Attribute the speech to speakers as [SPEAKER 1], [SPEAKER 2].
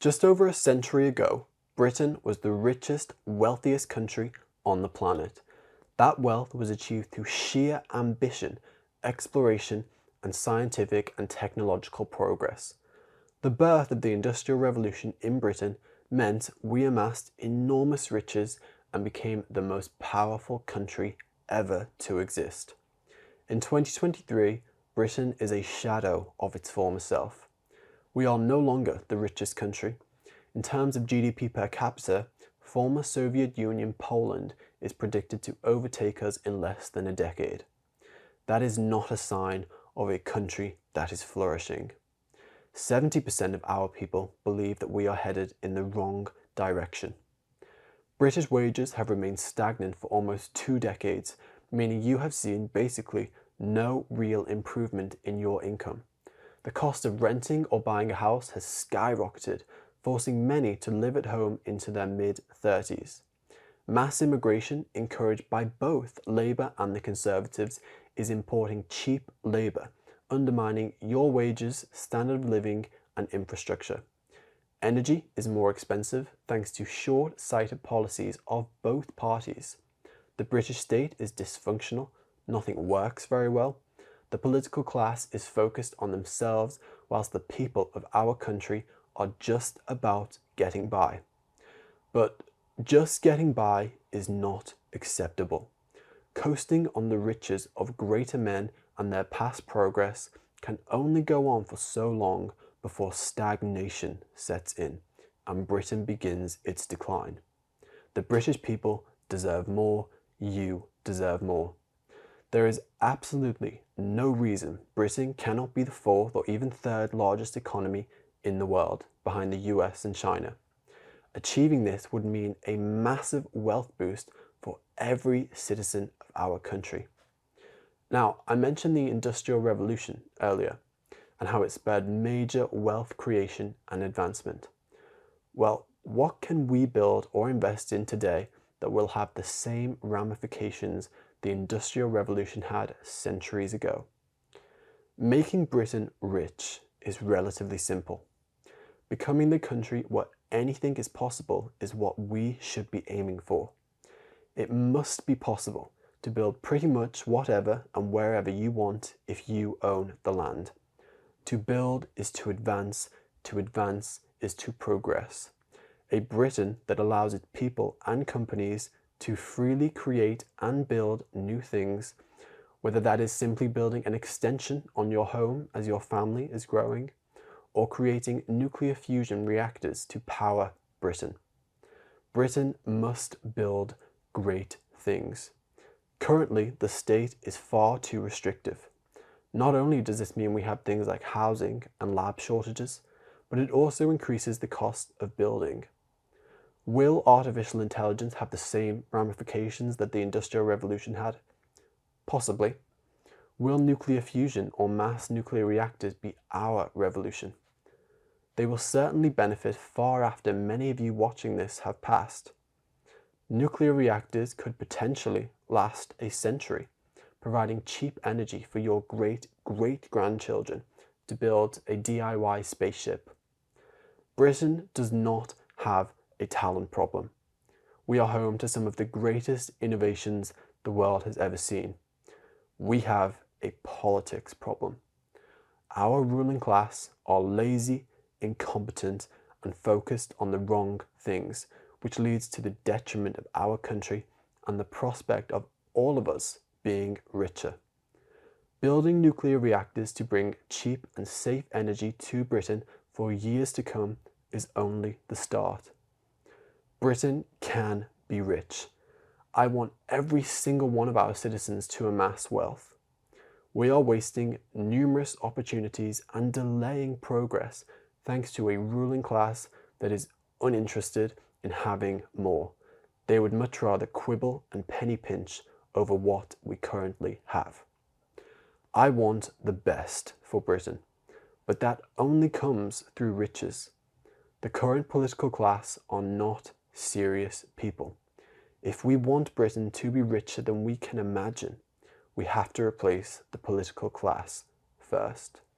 [SPEAKER 1] Just over a century ago, Britain was the richest, wealthiest country on the planet. That wealth was achieved through sheer ambition, exploration, and scientific and technological progress. The birth of the Industrial Revolution in Britain meant we amassed enormous riches and became the most powerful country ever to exist. In 2023, Britain is a shadow of its former self. We are no longer the richest country. In terms of GDP per capita, former Soviet Union Poland is predicted to overtake us in less than a decade. That is not a sign of a country that is flourishing. 70% of our people believe that we are headed in the wrong direction. British wages have remained stagnant for almost 2 decades, meaning you have seen basically no real improvement in your income. The cost of renting or buying a house has skyrocketed, forcing many to live at home into their mid-30s. Mass immigration, encouraged by both Labour and the Conservatives, is importing cheap labour, undermining your wages, standard of living, and infrastructure. Energy is more expensive thanks to short-sighted policies of both parties. The British state is dysfunctional, nothing works very well. The political class is focused on themselves whilst the people of our country are just about getting by. But just getting by is not acceptable. Coasting on the riches of greater men and their past progress can only go on for so long before stagnation sets in and Britain begins its decline. The British people deserve more, you deserve more. There is absolutely no reason Britain cannot be the 4th or even 3rd largest economy in the world, behind the US and China. Achieving this would mean a massive wealth boost for every citizen of our country. Now, I mentioned the Industrial Revolution earlier and how it spurred major wealth creation and advancement. Well, what can we build or invest in today that will have the same ramifications the Industrial Revolution had centuries ago? Making Britain rich is relatively simple. Becoming the country where anything is possible is what we should be aiming for. It must be possible to build pretty much whatever and wherever you want if you own the land. To build is to advance is to progress. A Britain that allows its people and companies to freely create and build new things, whether that is simply building an extension on your home as your family is growing, or creating nuclear fusion reactors to power Britain. Britain must build great things. Currently, the state is far too restrictive. Not only does this mean we have things like housing and lab shortages, but it also increases the cost of building. Will artificial intelligence have the same ramifications that the Industrial Revolution had? Possibly. Will nuclear fusion or mass nuclear reactors be our revolution? They will certainly benefit far after many of you watching this have passed. Nuclear reactors could potentially last a century, providing cheap energy for your great-great-grandchildren to build a DIY spaceship. Britain does not have a talent problem. We are home to some of the greatest innovations the world has ever seen. We have a politics problem. Our ruling class are lazy, incompetent, and focused on the wrong things, which leads to the detriment of our country and the prospect of all of us being richer. Building nuclear reactors to bring cheap and safe energy to Britain for years to come is only the start. Britain can be rich. I want every single one of our citizens to amass wealth. We are wasting numerous opportunities and delaying progress thanks to a ruling class that is uninterested in having more. They would much rather quibble and penny pinch over what we currently have. I want the best for Britain, but that only comes through riches. The current political class are not serious people. If we want Britain to be richer than we can imagine, we have to replace the political class first.